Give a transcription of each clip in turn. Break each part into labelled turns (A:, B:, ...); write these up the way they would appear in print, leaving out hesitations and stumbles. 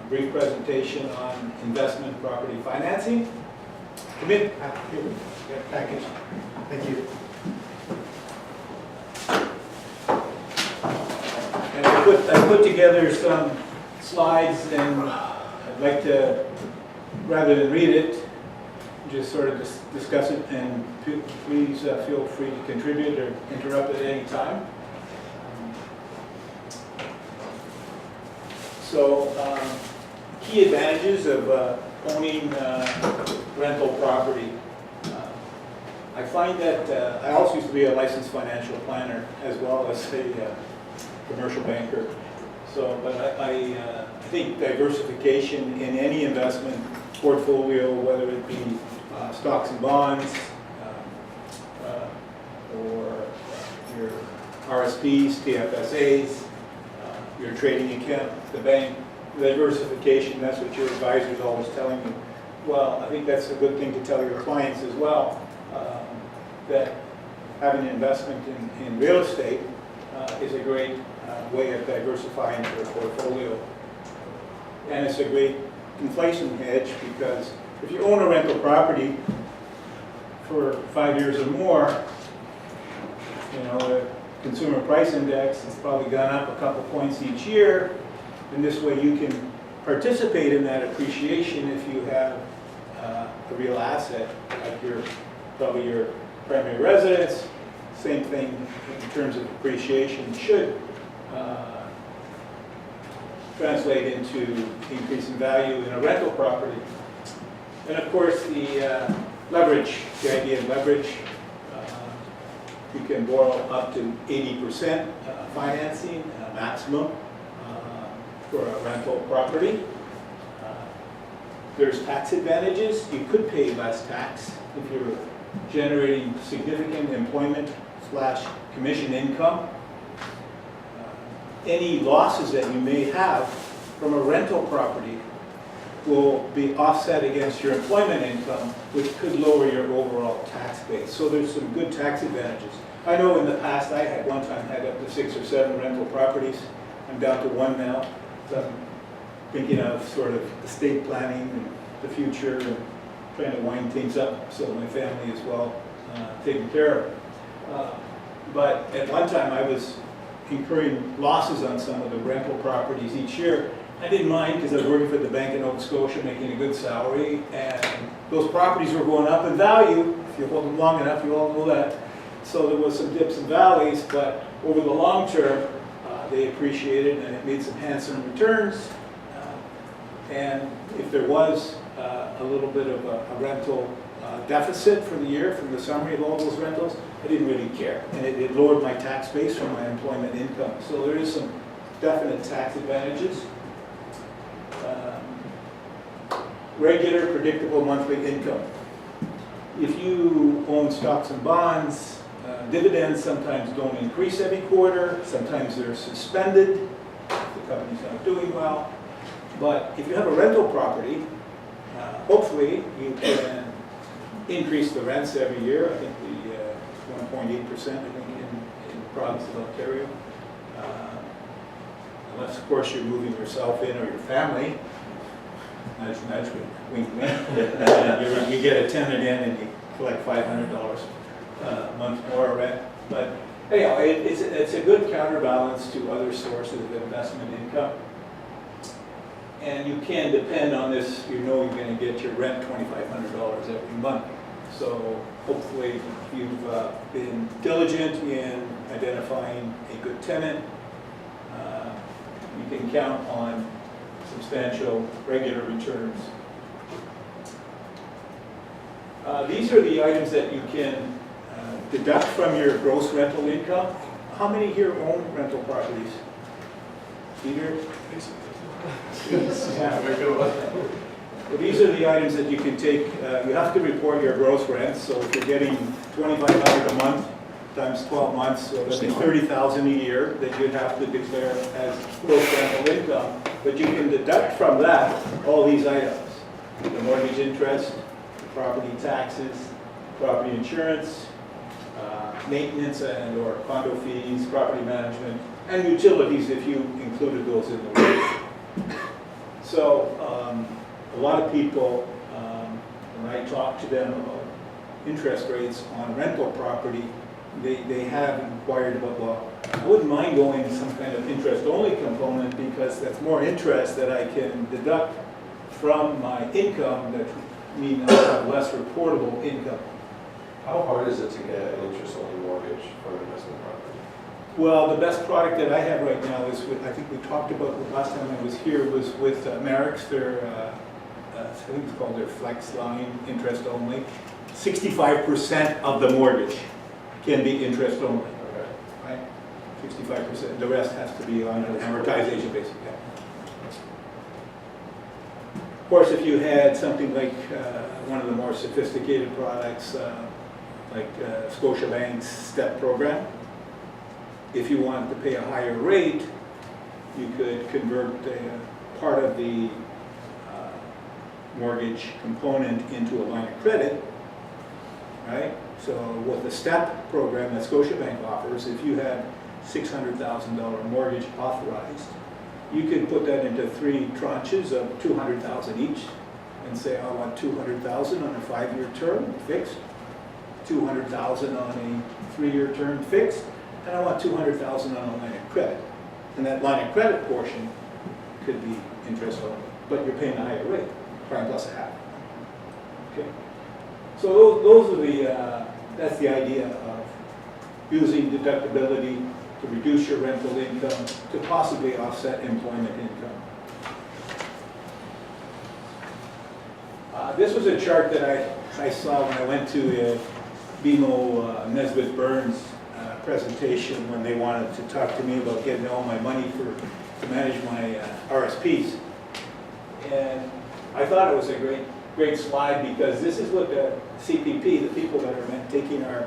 A: brief presentation on investment property financing. Come in.
B: Package. Thank you.
A: And I put together some slides, and I'd like to, rather than read it, just sort of discuss it, and please feel free to contribute or interrupt at any time. So, key advantages of owning rental property. I find that I also used to be a licensed financial planner as well as a commercial banker. So, but I think diversification in any investment portfolio, whether it be stocks and bonds, or your RSPs, TFSAs, your trading account, the bank, diversification, that's what your advisor's always telling you. Well, I think that's a good thing to tell your clients as well, that having an investment in real estate is a great way of diversifying your portfolio. And it's a great inflation hedge, because if you own a rental property for 5 years or more, you know, the consumer price index has probably gone up a couple points each year, and this way you can participate in that appreciation if you have a real asset, like probably your primary residence. Same thing in terms of appreciation should translate into increase in value in a rental property. And of course, the leverage, the idea of leverage, you can borrow up to 80% financing maximum for a rental property. There's tax advantages. You could pay less tax if you're generating significant employment/commission income. Any losses that you may have from a rental property will be offset against your employment income, which could lower your overall tax base. So there's some good tax advantages. I know in the past I had one time had up to 6 or 7 rental properties. I'm down to 1 now. So I'm thinking of sort of estate planning and the future and trying to wind things up so my family is well taken care of. But at one time I was incurring losses on some of the rental properties each year. I didn't mind, because I was working for the bank in Nova Scotia, making a good salary, and those properties were going up in value. If you hold them long enough, you all know that. So there was some dips and valleys, but over the long term, they appreciated, and it made some handsome returns. And if there was a little bit of a rental deficit for the year from the summary of all those rentals, I didn't really care. And it lowered my tax base from my employment income. So there is some definite tax advantages. Regular, predictable monthly income. If you own stocks and bonds, dividends sometimes don't increase every quarter. Sometimes they're suspended if the company's not doing well. But if you have a rental property, hopefully you can increase the rents every year. I think the 1.8%, I think, in the province of Ontario. Unless, of course, you're moving yourself in or your family. Nudge, nudge, wink, wink. And you get a tenant in and you collect $500 a month more rent. But anyhow, it's a good counterbalance to other sources of investment income. And you can depend on this. You know you're going to get your rent $2,500 every month. So hopefully you've been diligent in identifying a good tenant. You can count on substantial regular returns. These are the items that you can deduct from your gross rental income. How many here own rental properties? Peter? Yeah. Well, these are the items that you can take. You have to report your gross rents. So if you're getting $2,500 a month times 12 months, so that'd be $30,000 a year that you'd have to declare as gross rental income. But you can deduct from that all these items: the mortgage interest, the property taxes, property insurance, maintenance and or condo fees, property management, and utilities if you included those in the rate. So So a lot of people, when I talk to them about interest rates on rental property, they have inquired about, well, I wouldn't mind going some kind of interest-only component because that's more interest that I can deduct from my income that mean I have less reportable income.
C: How hard is it to get an interest-only mortgage for an investment property?
A: Well, the best product that I have right now is with, I think we talked about the last time I was here, was with Merrick's, their, I think it's called their Flex Line, interest only. 65% of the mortgage can be interest only,
C: Okay.
A: right? 65%, the rest has to be on an amortization basis. Yeah. Of course, if you had something like one of the more sophisticated products, like Scotiabank's STEP program, if you wanted to pay a higher rate, you could convert part of the mortgage component into a line of credit, right? So with the STEP program that Scotiabank offers, if you had $600,000 mortgage authorized, you could put that into 3 tranches of $200,000 each and say, I want $200,000 on a 5-year term fixed, $200,000 on a 3-year term fixed, and I want $200,000 on a line of credit. And that line of credit portion could be interest only, but you're paying a higher rate, prime plus a half. Okay. So those are that's the idea of using deductibility to reduce your rental income to possibly offset employment income. This was a chart that I saw when I went to BMO Nesbitt Burns presentation when they wanted to talk to me about getting all my money to manage my RSPs. And I thought it was a great slide because this is what the CPP, the people that are taking our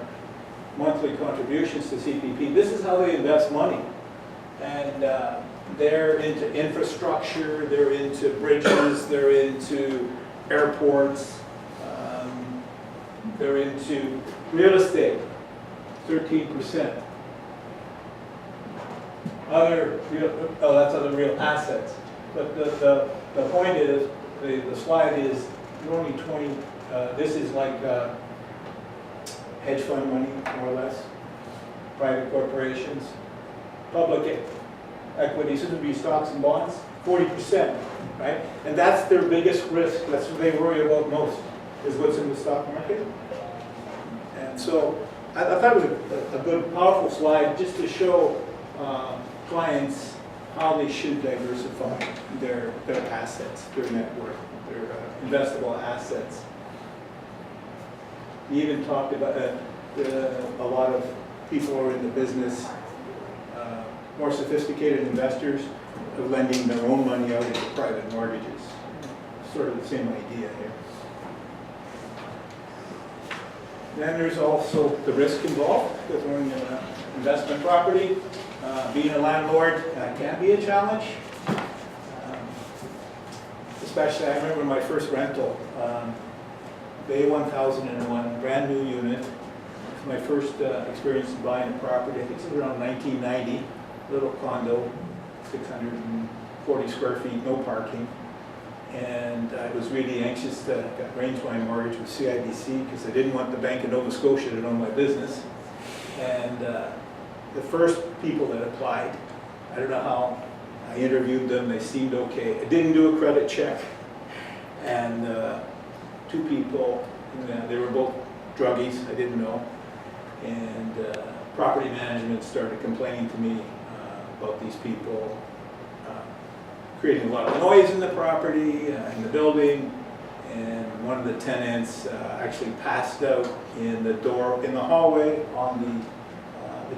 A: monthly contributions to CPP, this is how they invest money. And they're into infrastructure, they're into bridges, they're into airports, they're into real estate, 13%. That's other real assets. But the point is, the slide is, you're only 20, this is like hedge fund money, more or less, private corporations, public equities, this would be stocks and bonds, 40%, right? And that's their biggest risk, that's what they worry about most, is what's in the stock market. And so, I thought it was a good, powerful slide just to show clients how they should diversify their assets, their net worth, their investable assets. We even talked about a lot of people who are in the business, more sophisticated investors, of lending their own money out into private mortgages. Sort of the same idea here. Then there's also the risk involved with owning an investment property. Being a landlord can be a challenge. Especially, I remember my first rental, Bay 1001, brand new unit. It's my first experience in buying a property. I think it was around 1990, little condo, 640 square feet, no parking. And I was really anxious to arrange my mortgage with CIBC because I didn't want the Bank of Nova Scotia to know my business. And the first people that applied, I don't know how, I interviewed them, they seemed okay. I didn't do a credit check. And 2 people, they were both druggies, I didn't know. And property management started complaining to me about these people creating a lot of noise in the property, in the building, and one of the tenants actually passed out in the hallway on the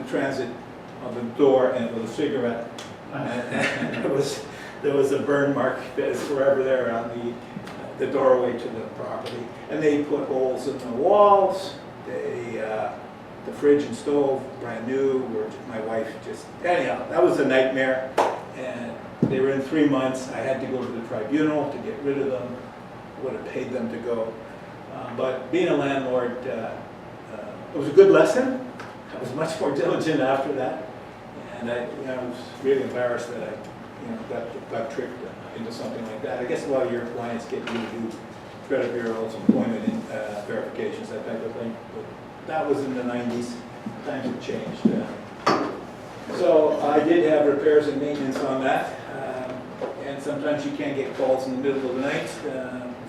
A: transit of the door, and with a cigarette. And there was a burn mark that is forever there on the doorway to the property. And they put holes in the walls. The fridge and stove, brand new, my wife just, anyhow, that was a nightmare. And they were in 3 months. I had to go to the tribunal to get rid of them. I would have paid them to go. But being a landlord, it was a good lesson. I was much more diligent after that. And I was really embarrassed that I got tricked into something like that. I guess a lot of your clients get you to do credit bureaus, employment verifications, that type of thing. But that was in the 90s. Times have changed. So I did have repairs and maintenance on that. And sometimes you can't get calls in the middle of the night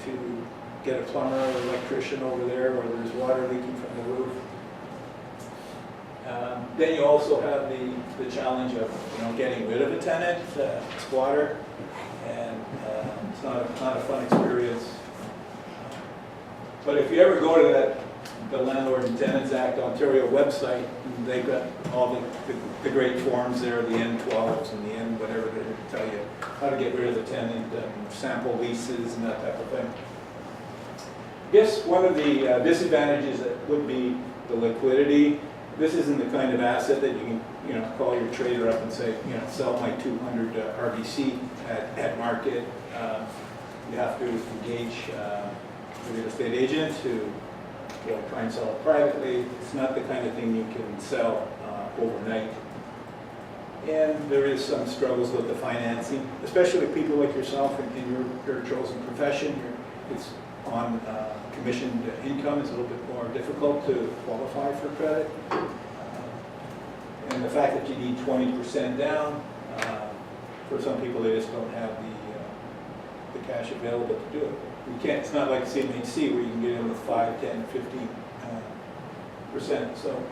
A: to get a plumber or electrician over there, or there's water leaking from the roof. Then you also have the challenge of getting rid of a tenant, squatter, and it's not a fun experience. But if you ever go to the Landlord and Tenants Act Ontario website, they've got all the great forms there, the N12s and the N whatever, they tell you how to get rid of the tenant, sample leases and that type of thing. I guess one of the disadvantages would be the liquidity. This isn't the kind of asset that you can call your trader up and say, sell my 200 RBC at market. You have to engage a real estate agent to try and sell it privately. It's not the kind of thing you can sell overnight. And there is some struggles with the financing, especially people like yourself in your chosen profession. It's on commissioned income. It's a little bit more difficult to qualify for credit. And the fact that you need 20% down, for some people they just don't have the cash available to do it. You can't, it's not like CMHC where you can get in with 5, 10, 15%. So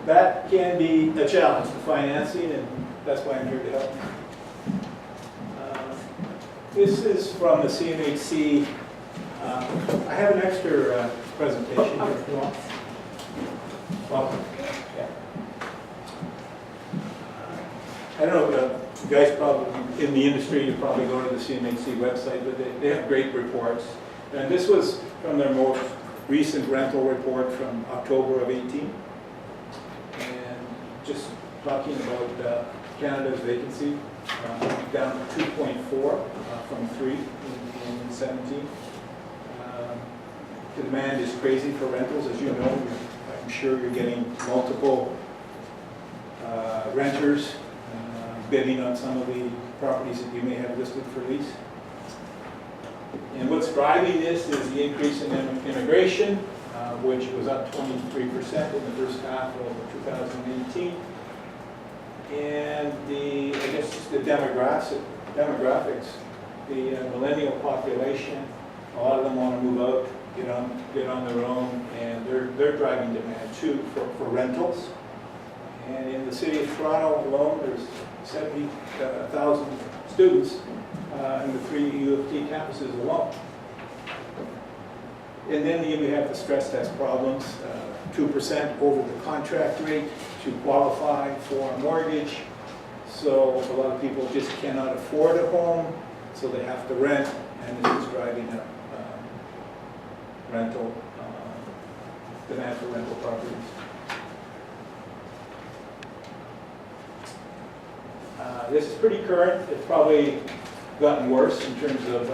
A: that can be a challenge, the financing, and that's why I'm here to help. This is from the CMHC. I have an extra presentation here if you want. Well, yeah. I don't know, you guys probably, in the industry, you probably go to the CMHC website, but they have great reports. And this was from their most recent rental report from October of 18. And just talking about Canada's vacancy, down to 2.4 from 3 in 17. The demand is crazy for rentals, as you know. I'm sure you're getting multiple renters bidding on some of the properties that you may have listed for lease. And what's driving this is the increase in immigration, which was up 23% in the first half of 2018. And I guess the demographics, the millennial population, a lot of them want to move out, get on their own, and they're driving demand too for rentals. And in the city of Toronto alone, there's 70,000 students in the 3 U of T campuses alone. And then you have the stress test problems, 2% over the contract rate to qualify for a mortgage. So a lot of people just cannot afford a home, so they have to rent, and this is driving up rental, demand for rental properties. This is pretty current. It's probably gotten worse in terms of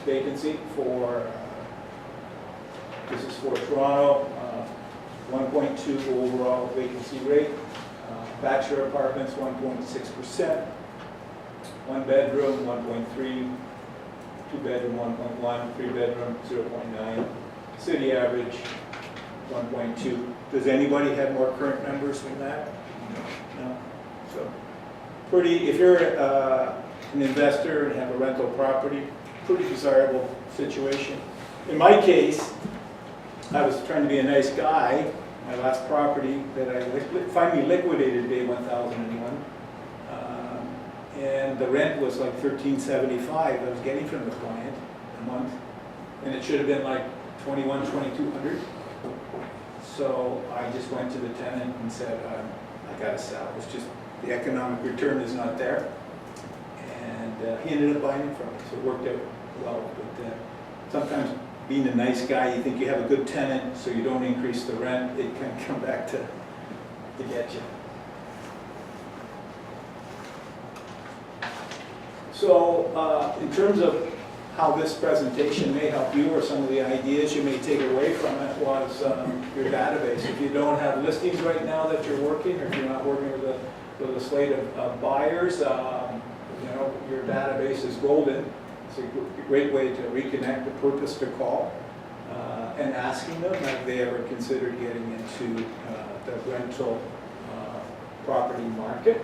A: vacancy for, this is for Toronto, 1.2 overall vacancy rate. Bachelor apartments, 1.6%. 1 bedroom, 1.3. 2 bedroom, 1.1. 3 bedroom, 0.9. City average, 1.2. Does anybody have more current numbers than that? No. So, pretty, if you're an investor and have a rental property, pretty desirable situation. In my case, I was trying to be a nice guy. My last property that I finally liquidated today, 1001, and the rent was like $13.75 I was getting from the client a month, and it should have been like $2,200. So I just went to the tenant and said, I got to sell. It's just the economic return is not there, and he ended up buying it from me. So it worked out well. But sometimes, being a nice guy, you think you have a good tenant, so you don't increase the rent, it can come back to get you. So in terms of how this presentation may help you, or some of the ideas you may take away from it, was your database. If you don't have listings right now that you're working, or if you're not working with a slate of buyers, your database is golden. It's a great way to reconnect, the purpose to call, and asking them have they ever considered getting into the rental property market.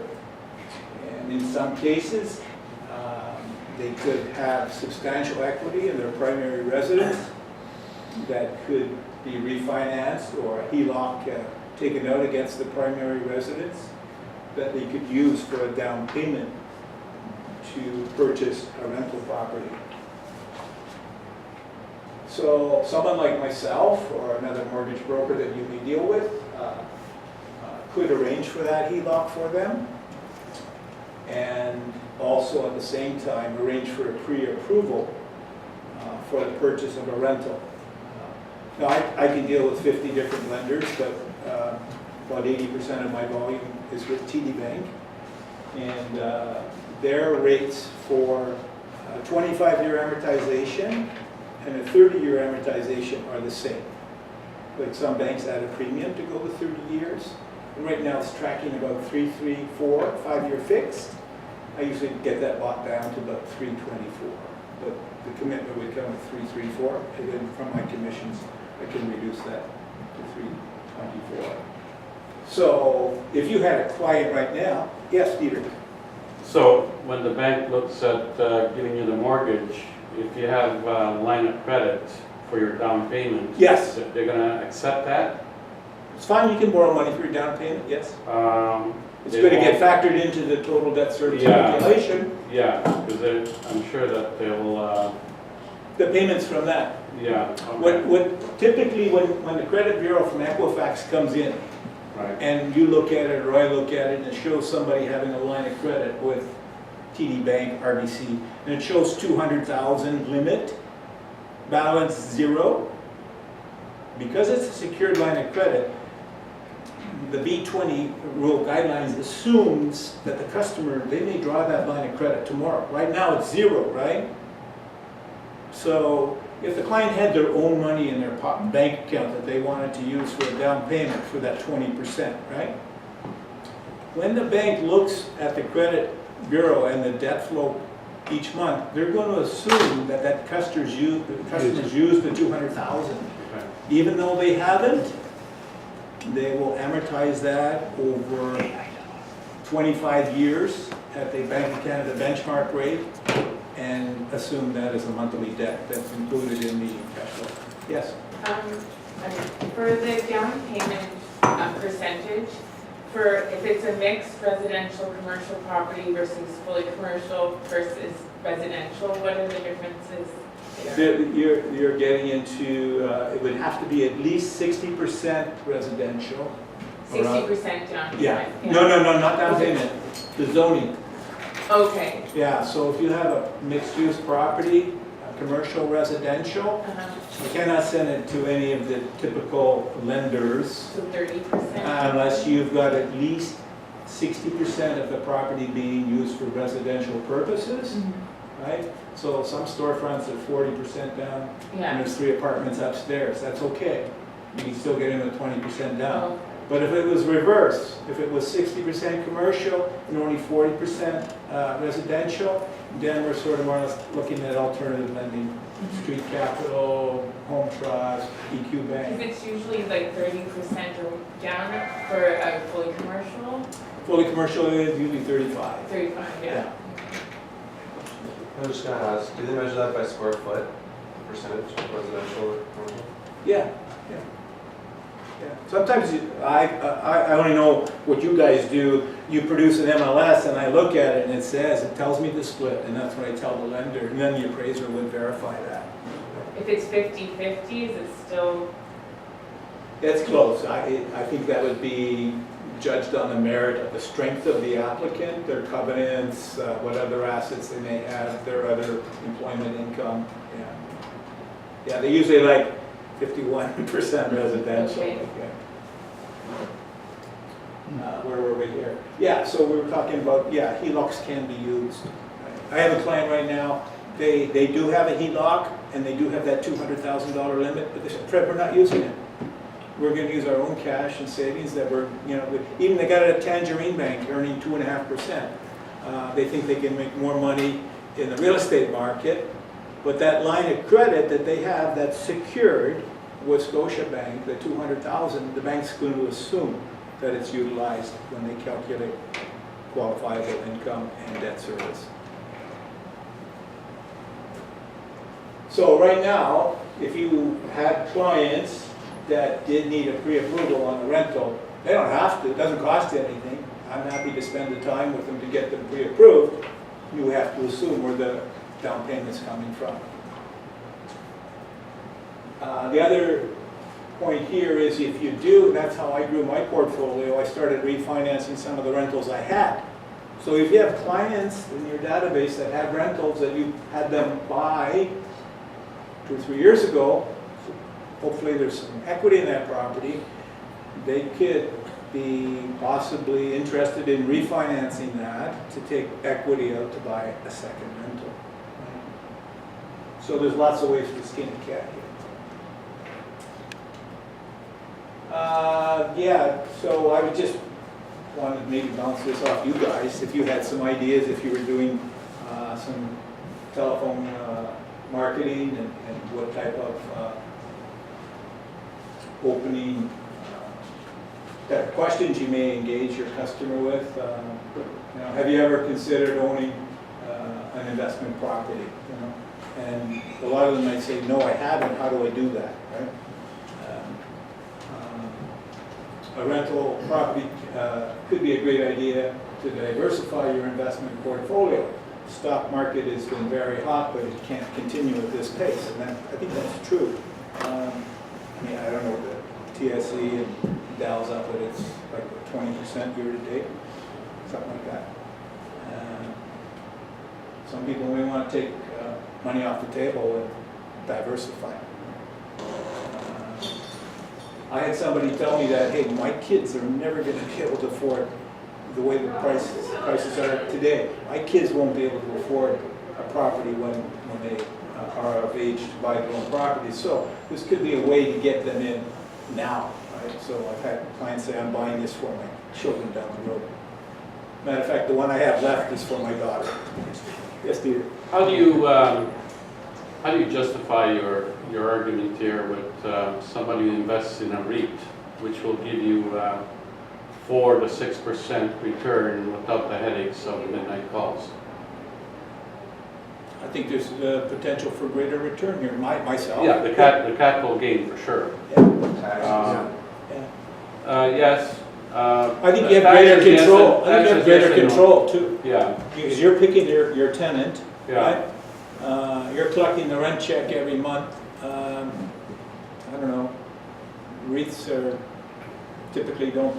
A: And in some cases, they could have substantial equity in their primary residence that could be refinanced, or a HELOC taken out against the primary residence that they could use for a down payment to purchase a rental property. So someone like myself or another mortgage broker that you may deal with could arrange for that HELOC for them, and also at the same time arrange for a pre-approval for the purchase of a rental. Now I can deal with 50 different lenders, but about 80% of my volume is with TD Bank, and their rates for 25-year amortization and a 30-year amortization are the same. But some banks add a premium to go with 30 years. And right now it's tracking about 334, 5-year fixed. I usually get that locked down to about 324. But the commitment would come with 334, and then from my commissions, I can reduce that to 324. So if you had a client right now, yes, Peter?
D: So when the bank looks at giving you the mortgage, if you have a line of credit for your down payment,
A: Yes.
D: they're gonna accept that?
A: It's fine, you can borrow money for your down payment, yes. It's
D: They
A: going to get
D: won't-
A: factored into the total debt service
D: Yeah.
A: calculation,
D: Yeah, because I'm sure that they'll,
A: the payments from that.
D: yeah,
A: What,
D: okay,
A: what typically when the credit bureau from Equifax comes in
D: right,
A: and you look at it or I look at it and it shows somebody having a line of credit with TD Bank, RBC, and it shows 200,000 limit, balance 0, because it's a secured line of credit, the B20 rule guidelines assumes that the customer, they may draw that line of credit tomorrow. Right now it's 0, right? So if the client had their own money in their bank account that they wanted to use for a down payment for that 20%, right? When the bank looks at the credit bureau and the debt flow each month, they're going to assume that that customer's used the 200,000.
D: okay.
A: Even though they haven't, they will amortize that over 25 years at the Bank of Canada benchmark rate and assume that as a monthly debt that's included in the cash flow. Yes?
E: For the down payment percentage, for if it's a mixed residential commercial property versus fully commercial versus residential, what are the differences there?
A: You're getting into, it would have to be at least 60% residential.
E: 60% down
A: Yeah.
E: payment?
A: No, not down payment, the zoning.
E: Okay.
A: Yeah, so if you have a mixed-use property, a commercial residential, you cannot send it to any of the typical lenders
E: So 30%?
A: unless you've got at least 60% of the property being used for residential purposes, right? So some storefronts are 40% down, and
E: Yeah.
A: there's 3 apartments upstairs, that's okay. You can still get in with 20% down.
E: Oh,
A: But if it was reversed, if it was 60% commercial and only 40% residential, then we're sort of more or less looking at alternative lending, street capital, home trust, EQ
E: Because
A: bank.
E: it's usually like 30% or down for a fully commercial?
A: Fully commercial is usually 35.
E: 35, yeah.
C: I'm just gonna ask, do they measure that by square foot, percentage of residential or commercial?
A: Yeah. Sometimes I only know what you guys do. You produce an MLS and I look at it and it says, it tells me the split, and that's what I tell the lender, and then the appraiser would verify that.
E: If it's 50-50, is it still?
A: It's close. I think that would be judged on the merit of the strength of the applicant, their covenants, what other assets they may have, their other employment income. Yeah, they usually like 51% residential.
E: Okay.
A: Where were we here? Yeah, so we were talking about, HELOCs can be used. I have a client right now, they do have a HELOC, and they do have that $200,000 limit, but they said, Fred, we're not using it. We're going to use our own cash and savings that we're, even they got it at Tangerine Bank earning 2.5%. They think they can make more money in the real estate market, but that line of credit that they have that's secured with Scotiabank, the 200,000, the bank's going to assume that it's utilized when they calculate qualifiable income and debt service. So right now, if you had clients that did need a pre-approval on a rental, they don't have to, it doesn't cost you anything. I'm happy to spend the time with them to get them pre-approved. You have to assume where the down payment's coming from. The other point here is if you do, and that's how I grew my portfolio, I started refinancing some of the rentals I had. So if you have clients in your database that have rentals that you had them buy 2 or 3 years ago, hopefully there's some equity in that property, they could be possibly interested in refinancing that to take equity out to buy a second rental. So there's lots of ways to skin a cat here. Yeah, so I would just want to maybe bounce this off you guys. If you had some ideas, if you were doing some telephone marketing and what type of opening type of questions you may engage your customer with. Have you ever considered owning an investment property? And a lot of them might say, no, I haven't. How do I do that? Right? A rental property could be a great idea to diversify your investment portfolio. The stock market has been very hot, but it can't continue at this pace, and I think that's true. I don't know what the TSE and Dow's up, but it's like 20% year to date, something like that. Some people may want to take money off the table and diversify. I had somebody tell me that, hey, my kids are never going to be able to afford the way the prices are today. My kids won't be able to afford a property when they are of age to buy their own property. So this could be a way to get them in now. Right? So I've had clients say, I'm buying this for my children down the road. Matter of fact, the one I have left is for my daughter. Yes, dear.
D: How do you justify your argument here with somebody who invests in a REIT, which will give you 4 to 6% return without the headaches of midnight calls?
A: I think there's potential for greater return here. Myself.
D: Yeah, the capital gain for sure. Yes.
A: I think you have greater control. I think you have greater control too.
D: Yeah.
A: Because you're picking your tenant,
D: Yeah.
A: right? You're collecting the rent check every month. I don't know. REITs are typically don't.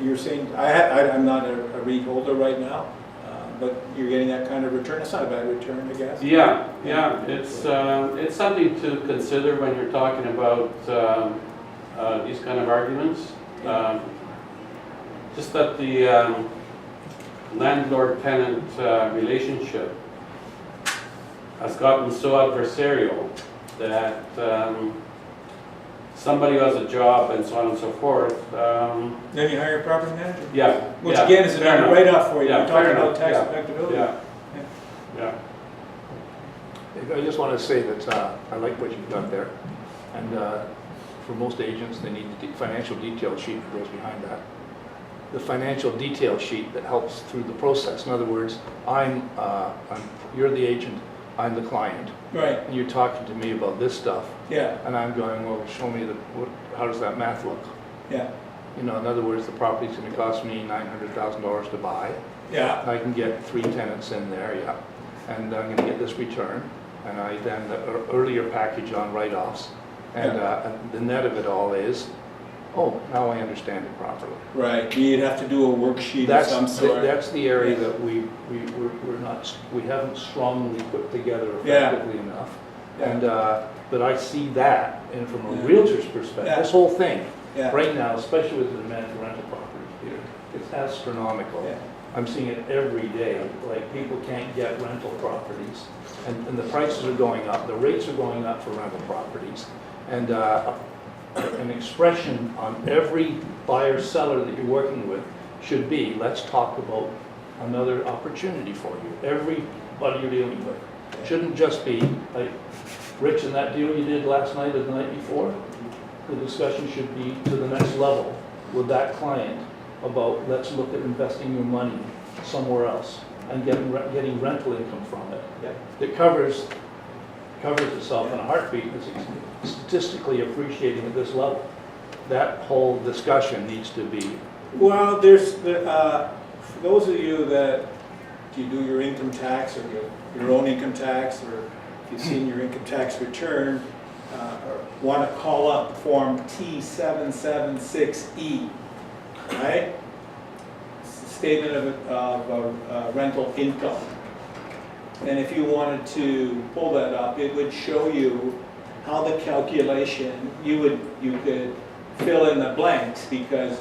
A: You're saying I'm not a REIT holder right now, but you're getting that kind of return. It's not a bad return, I guess.
D: Yeah. It's something to consider when you're talking about these kind of arguments. Just that the landlord-tenant relationship has gotten so adversarial that somebody who has a job and so on and so forth.
A: Then you hire a property manager.
D: Yeah.
A: Which again is another write-off for you.
D: Yeah,
A: We're talking
D: fair
A: about
D: enough.
A: tax
D: Yeah.
A: deductibility.
D: Yeah.
F: I just want to say that I like what you've done there, and for most agents, they need the financial detail sheet that goes behind that. The financial detail sheet that helps through the process. In other words, you're the agent, I'm the client,
A: Right.
F: and you're talking to me about this stuff,
A: Yeah.
F: and I'm going, well, show me how does that math look?
A: Yeah.
F: In other words, the property's going to cost me $900,000 to buy.
A: Yeah.
F: I can get 3 tenants in there, yeah, and I'm going to get this return, and I then the earlier package on write-offs, and the net of it all is, oh, now I understand it properly.
A: Right. You'd have to do a worksheet of some sort.
F: That's the area that we haven't strongly put together effectively enough.
A: Yeah.
F: And but I see that, and from a realtor's perspective, this whole thing right now, especially with the demand for rental properties here, it's astronomical.
A: Yeah.
F: I'm seeing it every day. Like, people can't get rental properties, and the prices are going up. The rates are going up for rental properties, and an expression on every buyer seller that you're working with should be, let's talk about another opportunity for you, everybody you're dealing with. Shouldn't just be, like, Rich, in that deal you did last night or the night before, the discussion should be to the next level with that client about, let's look at investing your money somewhere else and getting rental income from it.
A: Yeah.
F: It covers itself in a heartbeat. It's statistically appreciating at this level. That whole discussion needs to be.
A: Well, for those of you that you do your income tax or your own income tax, or if you've seen your income tax return, or want to call up Form T776E, right? It's the statement of rental income. And if you wanted to pull that up, it would show you how the calculation, you could fill in the blanks, because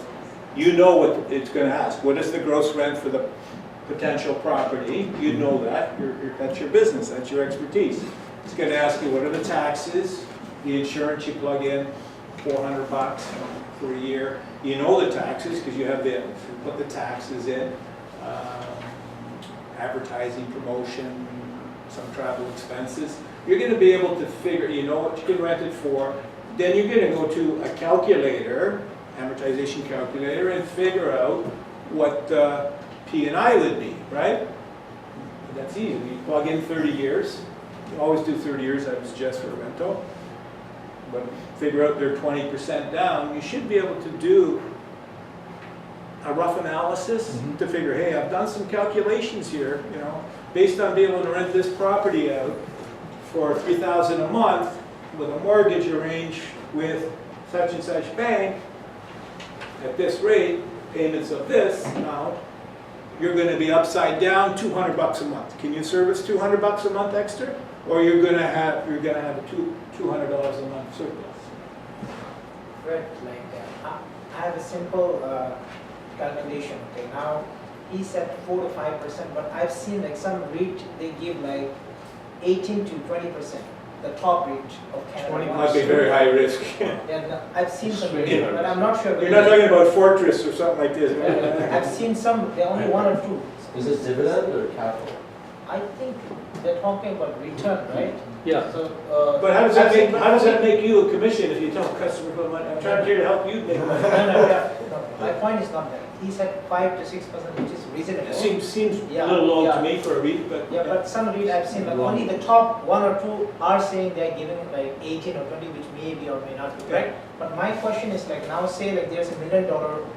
A: you know what it's going to ask. What is the gross rent for the potential property? You know that. That's your business. That's your expertise. It's going to ask you, what are the taxes? The insurance you plug in, $400 for a year. You know the taxes because you put the taxes in. Advertising, promotion, some travel expenses. You're going to be able to figure, you know what you can rent it for. Then you're going to go to a calculator, amortization calculator, and figure out what P&I would be, right? That's easy. You plug in 30 years. You always do 30 years, I suggest, for a rental. But figure out they're 20% down. You should be able to do a rough analysis to figure, hey, I've done some calculations here, you know, based on being able to rent this property out for $3,000 a month with a mortgage arranged with such and such bank at this rate, payments of this amount, you're going to be upside down $200 a month. Can you service $200 a month extra, or you're going to have a $200 a month surplus?
B: Right, I have a simple calculation. Okay, now he said 4 to 5%, but I've seen like some REIT they give like 18 to 20%. The top rate of Canada.
A: 20 might be very high risk.
B: Yeah, no, I've seen some REIT, but I'm not sure.
A: You're not talking about Fortress or something like this.
B: I've seen some. They're only 1 or 2.
C: Is this dividend or capital?
B: I think they're talking about return, right?
F: Yeah.
B: So,
A: But how does that make you a commission if you tell a customer put money? I'm trying here to help you make money.
B: No. My point is not that. He said 5 to 6%, which is reasonable.
A: It seems
B: Yeah,
A: a little low
B: yeah.
A: to me for a REIT, but
B: Yeah, but some REIT I've seen, like only the top 1 or 2 are saying they're giving it like 18 or 20, which may be or may not be correct. But my question is like, now say like there's $1 million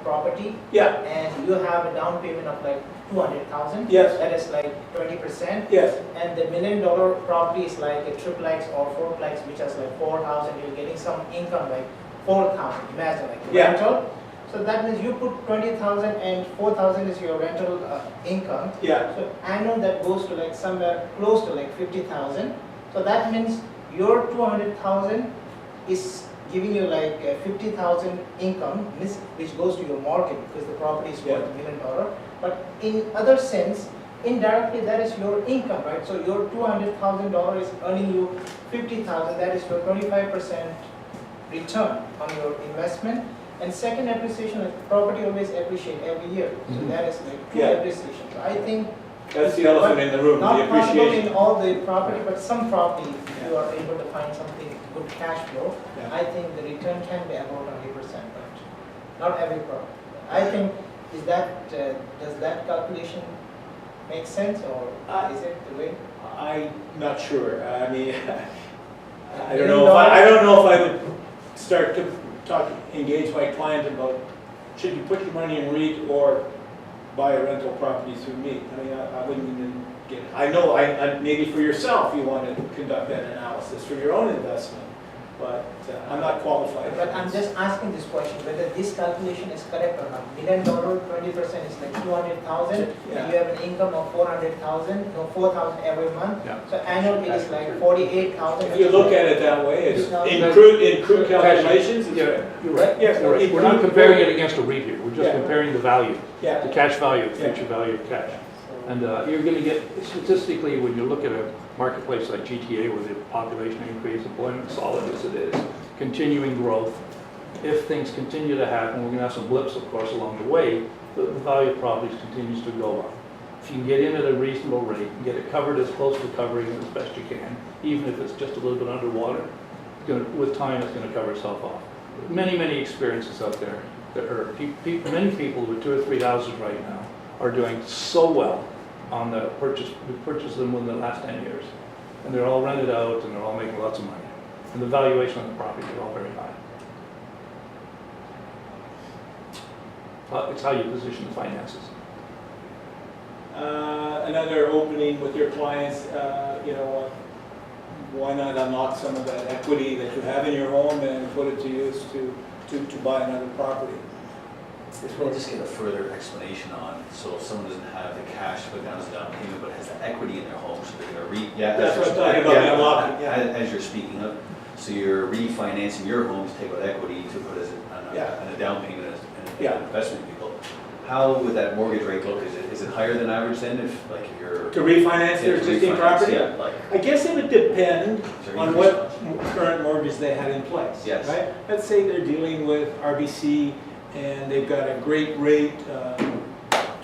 B: property,
A: yeah,
B: and you have a down payment of like 200,000.
A: yes,
B: That is like 20%.
A: yes,
B: And the $1 million property is like a triplex or fourplex, which has like 4,000. You're getting some income like 4,000. Imagine like
A: Yeah.
B: rental. So that means you put 20,000 and 4,000 is your rental income.
A: yeah,
B: So annual that goes to like somewhere close to like 50,000. So that means your 200,000 is giving you like 50,000 income, which goes to your mortgage because the property is worth $1 million. But in other sense, indirectly that is your income, right? So your $200,000 is earning you 50,000. That is your 25% return on your investment. And second appreciation, like property always appreciate every year. So that is like true appreciation. So I think
A: that's the elephant in the room, the
B: not possible
A: appreciation.
B: in all the property, but some property, if you are able to find something good cash flow,
A: Yeah.
B: I think the return can be about 100%, but not every property. I think, is that, does that calculation make sense, or is it the way?
A: I'm not sure. I mean, I don't know if I would start to engage my client about, should you put your money in REIT or buy a rental property through me? I mean, I wouldn't even get it. I know, maybe for yourself, you want to conduct that analysis for your own investment, but I'm not qualified.
B: But I'm just asking this question, whether this calculation is correct or not. $1 million, 20% is like 200,000.
A: Yeah.
B: You have an income of 400,000, no 4,000 every month.
F: Yeah.
B: So annual it is like 48,000.
A: If you look at it that way, it's in crude calculations. It's
F: Yeah, you're right.
A: Yes,
F: We're not comparing it against a REIT here. We're just
A: Yeah.
F: comparing the value, the
A: Yeah,
F: cash value, future value of cash. And you're going to get, statistically, when you look at a marketplace like GTA with the population increase, employment solid as it is, continuing growth, if things continue to happen, we're going to have some blips, of course, along the way, the value of properties continues to go up. if you can get in at a reasonable rate, and get it covered as close to covering it as best you can, even if it's just a little bit underwater, with time, it's gonna cover itself off. Many, many experiences out there. There are many people with 2 or 3 houses right now are doing so well on the purchase. We purchased them within the last 10 years. And they're all rented out and they're all making lots of money. And the valuation on the properties are all very high. It's how you position the finances.
A: Another opening with your clients, you know, why not unlock some of that equity that you have in your home and put it to use to buy another property?
G: We'll just get a further explanation on, so if someone doesn't have the cash to put down as a down payment, but has the equity in their home, so they're gonna
A: That's what I'm talking about, unlocking, yeah.
G: As you're speaking of, so you're refinancing your home to take out equity to put as a down payment and an investment vehicle. How would that mortgage rate look? Is it higher than average then, if like if you're
A: To refinance their existing property?
G: Yeah, like,
A: I guess it would depend
G: there
A: on
G: increase
A: what current mortgage they had in place.
G: Yes.
A: Right? Let's say they're dealing with RBC and they've got a great rate,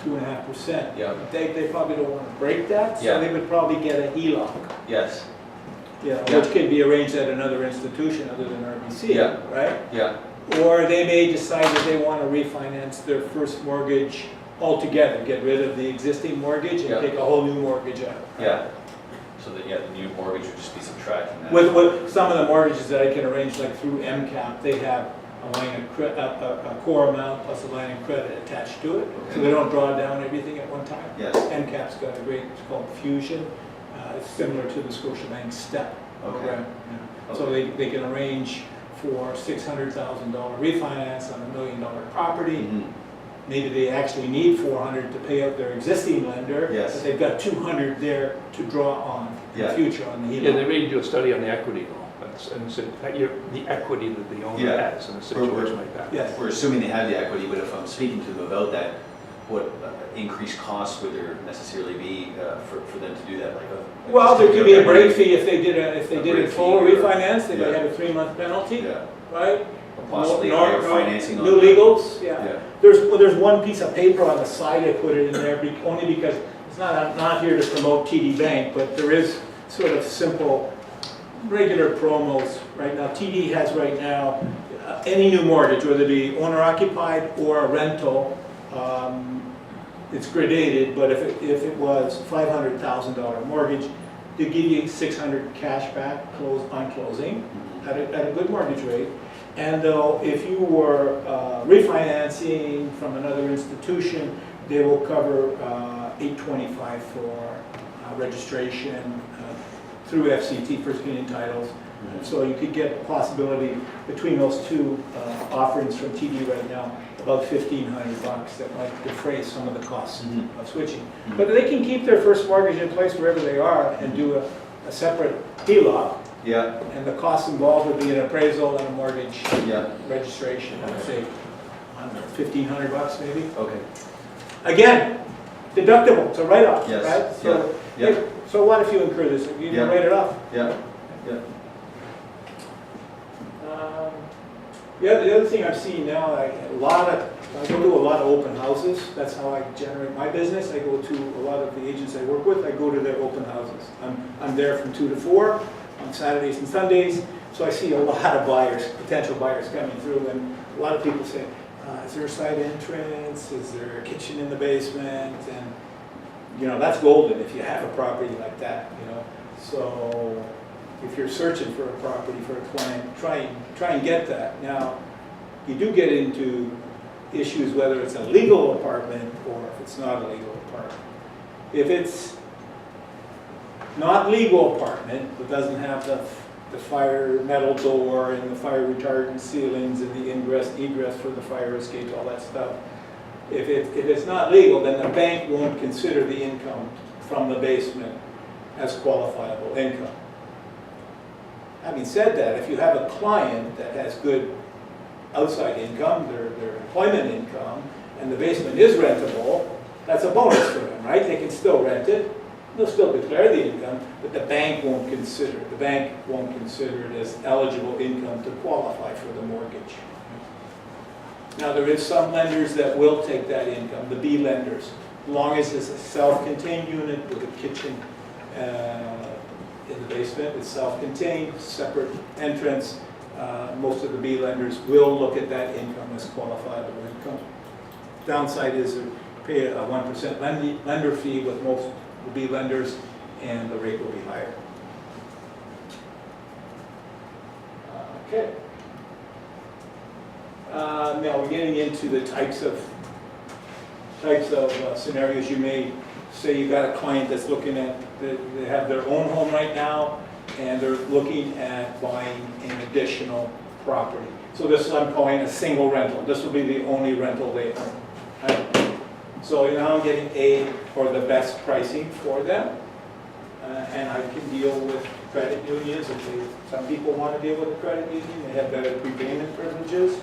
A: 2.5%.
G: Yeah.
A: They probably don't want to break that, so
G: Yeah.
A: they would probably get a HELOC,
G: Yes,
A: you know,
G: Yeah.
A: which could be arranged at another institution other than RBC,
G: Yeah.
A: right?
G: yeah,
A: Or they may decide that they want to refinance their first mortgage altogether, get rid of the existing mortgage and
G: Yeah.
A: take a whole new mortgage out.
G: yeah. So that, the new mortgage would just be subtracting that.
A: With some of the mortgages that I can arrange, like through MCAP, they have a line of a core amount plus a line of credit attached to it, so they don't draw down everything at one time.
G: Yes,
A: MCAP's got a great, it's called Fusion. It's similar to the Scotiabank STEP program. Yeah. So they can arrange for $600,000 refinance on $1 million property.
G: Mhm.
A: Maybe they actually need 400 to pay out their existing lender.
G: Yes.
A: But they've got 200 there to draw on in the
G: Yeah.
A: future on the
F: Yeah, they
A: HELOC.
F: made you do a study on the equity law. And said that the equity that the owner
G: Yeah.
F: has in a situation like that.
A: Yes.
G: We're assuming they have the equity, but if I'm speaking to them about that, what increased costs would there necessarily be for them to do that?
A: Well, there could be a break fee if they did
G: A
A: it
G: break
A: full
G: fee or-
A: refinance, they might
G: yeah.
A: have a 3-month penalty,
G: Yeah,
A: right?
G: possibly
A: No-
G: higher
A: no-
G: financing on
A: New
G: that.
A: legals, yeah.
G: Yeah,
A: There's one piece of paper on the side I put it in there, only because it's I'm not here to promote TD Bank, but there is sort of simple, regular promos right now. TD has right now, any new mortgage, whether it be owner occupied or a rental, it's gradated, but if it was $500,000 mortgage, they give you $600 cash back on closing at a good mortgage rate. And though if you were refinancing from another institution, they will cover $825 for registration through FCT, First Canadian Titles. So you could get a possibility between those two offerings from TD right now, about $1,500 that might defray some of the costs of switching. But they can keep their first mortgage in place wherever they are and do a separate HELOC.
G: yeah,
A: And the costs involved would be an appraisal and a mortgage
G: yeah,
A: registration. I would say, I don't know, $1,500 maybe.
G: okay,
A: Again, deductible, it's a write-off,
G: Yes,
A: right? So,
G: yeah, yeah.
A: So what if you incur this? You
G: Yeah.
A: can write it off.
G: yeah, yeah.
A: The other thing I'm seeing now, I go to a lot of open houses. That's how I generate my business. I go to a lot of the agents I work with. I go to their open houses. I'm there from 2 to 4 on Saturdays and Sundays. So I see a lot of buyers, potential buyers coming through, and a lot of people say, is there a side entrance? Is there a kitchen in the basement? And you know, that's golden if you have a property like that, you know. So if you're searching for a property for a client, try and get that. Now, you do get into issues whether it's a legal apartment or if it's not a legal apartment. If it's not legal apartment, but doesn't have the fire metal door and the fire retardant ceilings and the ingress, egress for the fire escapes, all that stuff. If it's not legal, then the bank won't consider the income from the basement as qualifiable income. Having said that, if you have a client that has good outside income, their employment income, and the basement is rentable, that's a bonus for them, right? They can still rent it, they'll still declare the income, but the bank won't consider it. The bank won't consider it as eligible income to qualify for the mortgage. Now, there is some lenders that will take that income, the B lenders. As long as it's a self-contained unit with a kitchen in the basement, it's self-contained, separate entrance. Most of the B lenders will look at that income as qualifiable income. Downside is they pay a 1% lender fee with most of the B lenders, and the rate will be higher. Okay. Now we're getting into the types of scenarios. You may say you got a client that's looking at, they have their own home right now, and they're looking at buying an additional property. So this I'm calling a single rental. This will be the only rental they own. Right? So now I'm getting A for the best pricing for them, and I can deal with credit unions. Some people want to deal with a credit union, they have better prepayment privileges,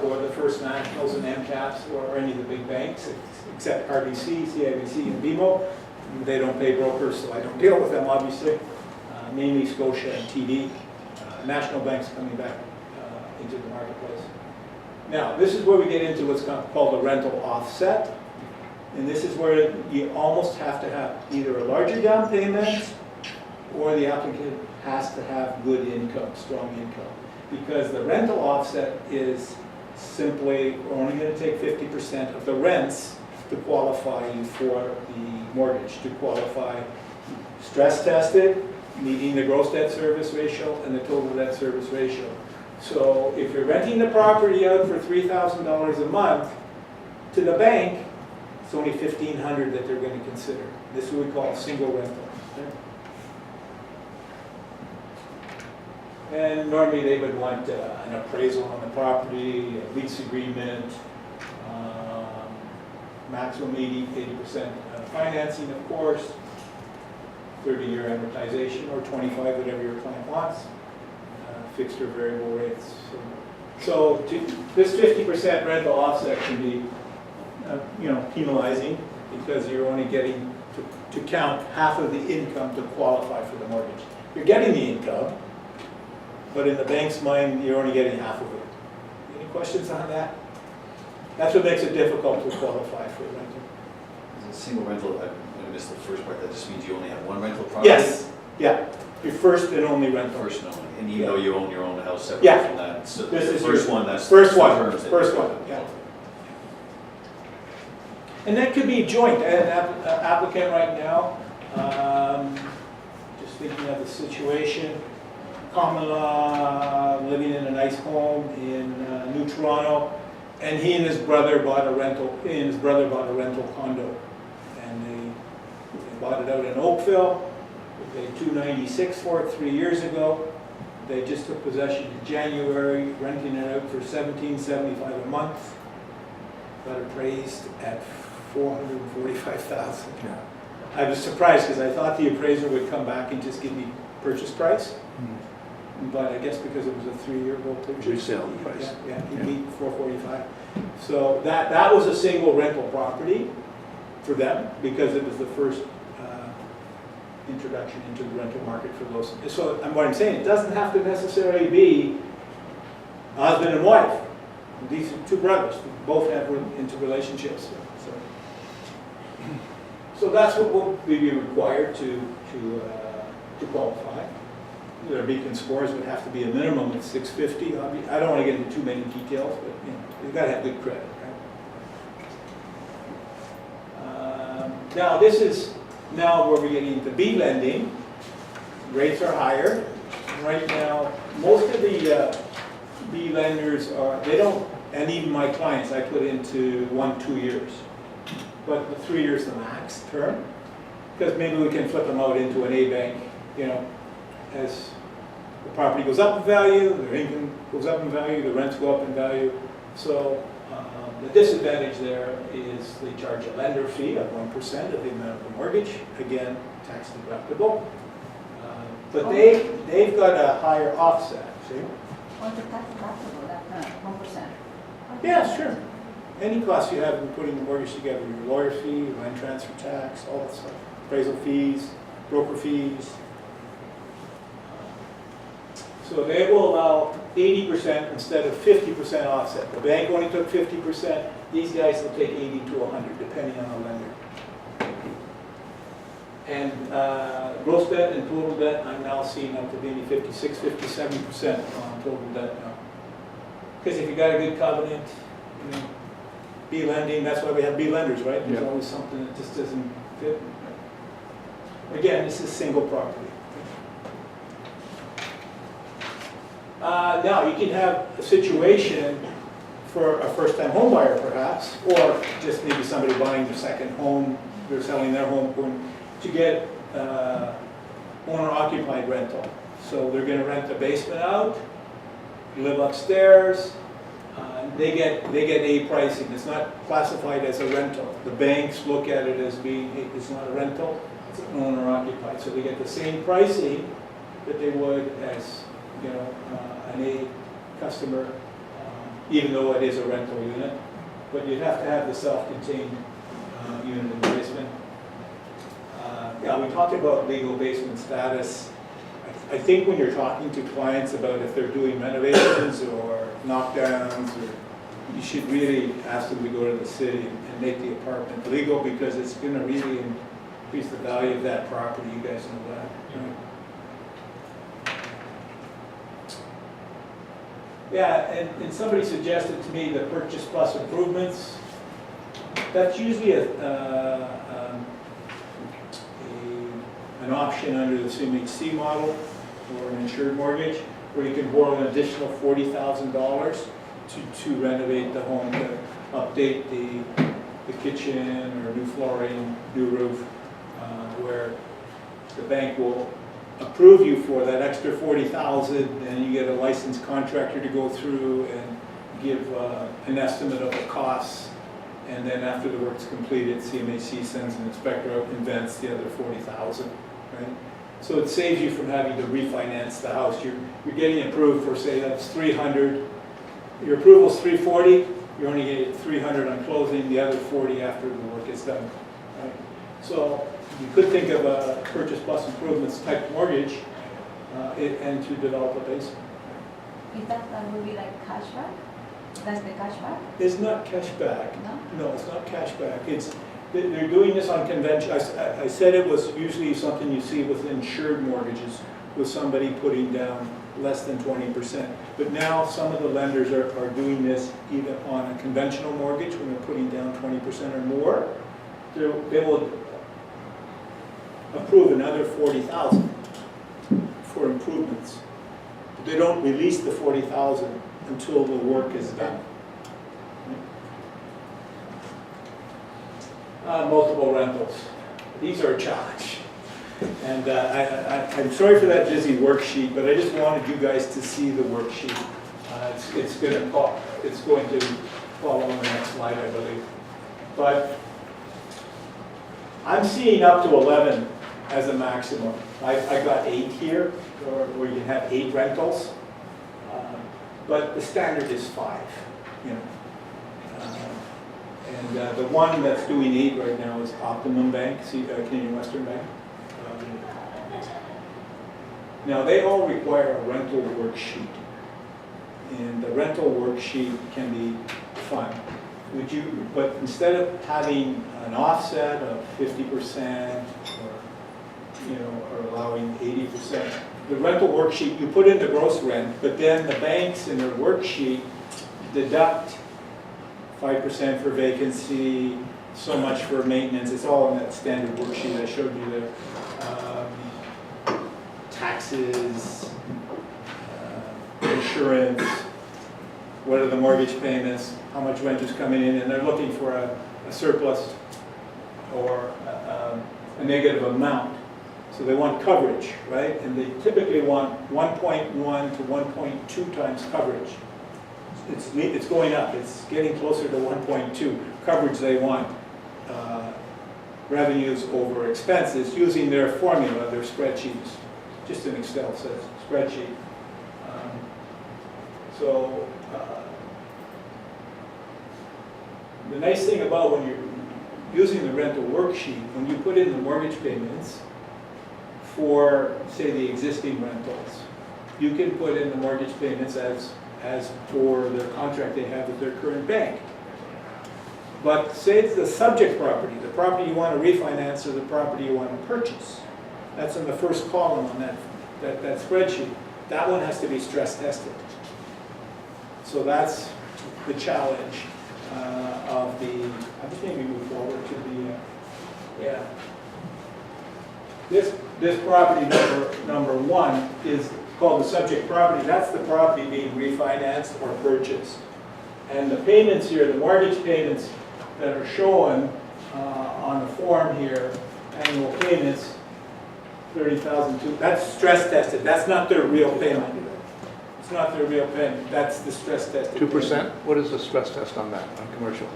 A: or the First Nationals and MCAPs, or any of the big banks, except RBC, CIBC, and BMO. They don't pay brokers, so I don't deal with them, obviously. Mainly Scotia and TD. National banks coming back into the marketplace. Now, this is where we get into what's called a rental offset. And this is where you almost have to have either a larger down payment, or the applicant has to have good income, strong income. Because the rental offset is simply, we're only going to take 50% of the rents to qualify you for the mortgage, to qualify stress tested, meeting the gross debt service ratio and the total debt service ratio. So if you're renting the property out for $3,000 a month to the bank, it's only $1,500 that they're going to consider. This is what we call a single rental. And normally they would want an appraisal on the property, a lease agreement, maximum 80% financing, of course, 30-year amortization, or 25, whatever your client wants, fixed or variable rates. So this 50% rental offset can be, penalizing, because you're only getting to count half of the income to qualify for the mortgage. You're getting the income, but in the bank's mind, you're only getting half of it. Any questions on that? That's what makes it difficult to qualify for a rental.
G: Is it single rental? I missed the first part. That just means you only have one rental property?
A: Yes, yeah. Your first and only rental.
G: First and only. And even though you own your own house separate
A: Yeah.
G: from that, so
A: This
G: the
A: is
G: first
A: your
G: one, that's
A: first
G: the
A: one,
G: terms that
A: first
G: you-
A: one, yeah. And that could be joint. I had an applicant right now, just thinking of the situation, common law, living in a nice home in New Toronto, and he and his brother bought a rental condo. And they bought it out in Oakville. They paid $296 for it 3 years ago. They just took possession in January, renting it out for $1,775 a month. Got appraised at $445,000.
F: Yeah.
A: I was surprised because I thought the appraiser would come back and just give me purchase price. But I guess because it was a 3-year-old purchase.
F: Resale price.
A: Yeah, he beat 445. So that was a single rental property for them, because it was the first introduction into the rental market for those. So what I'm saying, it doesn't have to necessarily be husband and wife. These are two brothers who both have into relationships. So that's what will be required to qualify. Their beacon scores would have to be a minimum of 650. I don't want to get into too many details, but you've got to have good credit, right? Now this is where we're getting into B lending. Rates are higher. Right now, most of the B lenders they don't, and even my clients, I put into 1-2 years. But the 3 years the max term, because maybe we can flip them out into an A bank, as the property goes up in value, their income goes up in value, the rents go up in value. So the disadvantage there is they charge a lender fee of 1% of the amount of the mortgage, again, tax deductible. But they've got a higher offset, see?
H: Well, the tax deductible, that's 1%.
A: Yeah, sure. Any cost you have in putting the mortgage together, your lawyer fee, land transfer tax, all that stuff, appraisal fees, broker fees. So they will allow 80% instead of 50% offset. The bank only took 50%, These guys will take 80 to 100, depending on the lender. And gross debt and total debt, I'm now seeing up to maybe 56, 57% on total debt now. Because if you got a good covenant, you know, B lending, that's why we have B lenders, right? There's
F: Yeah.
A: always something that just doesn't fit. Again, this is single property. Now, you can have a situation for a first-time home buyer perhaps, or just maybe somebody buying their second home, they're selling their home, to get owner-occupied rental. So they're gonna rent the basement out, live upstairs, they get A pricing. It's not classified as a rental. The banks look at it as being, it's not a rental, it's an owner-occupied. So they get the same pricing that they would as, you know, an A customer, even though it is a rental unit. But you'd have to have the self-contained unit in the basement. Yeah, we talked about legal basement status. I think when you're talking to clients about if they're doing renovations or knockdowns, or you should really ask them to go to the city and make the apartment legal, because it's going to really increase the value of that property. You guys know that. Right? Yeah, and somebody suggested to me the purchase plus improvements. That's usually an option under the CMHC model or an insured mortgage, where you can borrow an additional $40,000 to renovate the home, to update the kitchen or new flooring, new roof, where the bank will approve you for that extra $40,000, and you get a licensed contractor to go through and give an estimate of the costs, and then after the work's completed, CMHC sends an inspector out and invents the other $40,000, right? So it saves you from having to refinance the house. You're getting approved for, say, that's $300. Your approval's $340. You're only getting $300 on closing, the other $40 after the work is done, right? So you could think of a purchase plus improvements type mortgage and to develop a basement.
H: Is that would be like cashback? That's the cashback?
A: It's not cashback.
H: No?
A: No, it's not cashback. They're doing this on convention. I said it was usually something you see with insured mortgages, with somebody putting down less than 20%. But now some of the lenders are doing this even on a conventional mortgage, when they're putting down 20% or more. They will approve another $40,000 for improvements. But they don't release the $40,000 until the work is done. Multiple rentals. These are a challenge. And I'm sorry for that busy worksheet, but I just wanted you guys to see the worksheet. It's going to follow on the next slide, I believe. But I'm seeing up to 11 as a maximum. I got 8 here, where you can have 8 rentals. But the standard is 5. You know. And the one that's doing 8 right now is Optimum Bank, Canadian Western Bank. Now, they all require a rental worksheet. And the rental worksheet can be fun. But instead of having an offset of 50% or allowing 80%, the rental worksheet, you put in the gross rent, but then the banks in their worksheet deduct 5% for vacancy, so much for maintenance. It's all in that standard worksheet I showed you there. Taxes, insurance, what are the mortgage payments, how much rent is coming in, and they're looking for a surplus or a negative amount. So they want coverage, right? And they typically want 1.1 to 1.2 times coverage. It's going up. It's getting closer to 1.2. Coverage they want revenues over expenses using their formula, their spreadsheets. Just an Excel spreadsheet. The nice thing about when you're using the rental worksheet, when you put in the mortgage payments for, say, the existing rentals, you can put in the mortgage payments as for the contract they have with their current bank. But say it's the subject property, the property you want to refinance or the property you want to purchase. That's in the first column on that spreadsheet. That one has to be stress tested. So that's the challenge of the, I just maybe move forward to the, yeah. This property number one is called the subject property. That's the property being refinanced or purchased. And the payments here, the mortgage payments that are shown on the form here, annual payments, 30,000. That's stress tested. That's not their real payment. It's not their real payment. That's the stress tested.
F: 2%? What is the stress test on that, on commercial?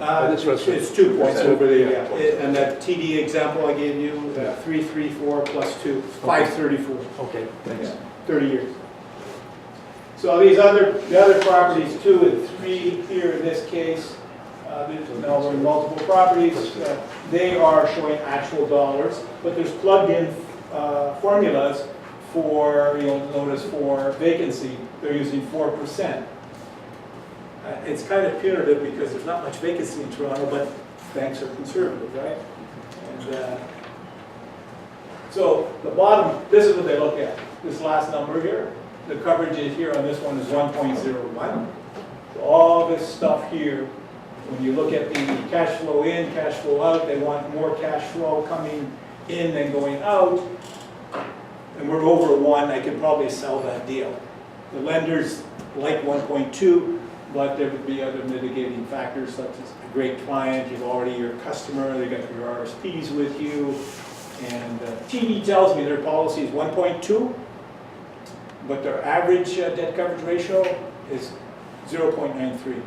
A: It's 2 points over the,
F: Yeah.
A: and that TD example I gave you,
F: Yeah.
A: 334 plus 2, 534.
F: Okay, thanks.
A: Yeah, 30 years. So the other properties, 2 and 3 here in this case, now we're in multiple properties, they are showing actual dollars, but there's plugged-in formulas for, you'll notice, for vacancy. They're using 4%. It's kind of punitive because there's not much vacancy in Toronto, but banks are conservative, right? And so the bottom, this is what they look at. This last number here, the coverage is here on this one is 1.01. So all this stuff here, when you look at the cash flow in, cash flow out, they want more cash flow coming in than going out. And we're over 1, I could probably sell that deal. The lenders like 1.2, but there would be other mitigating factors such as a great client, you've already your customer, they got your RSPs with you, and TD tells me their policy is 1.2, but their average debt coverage ratio is 0.93.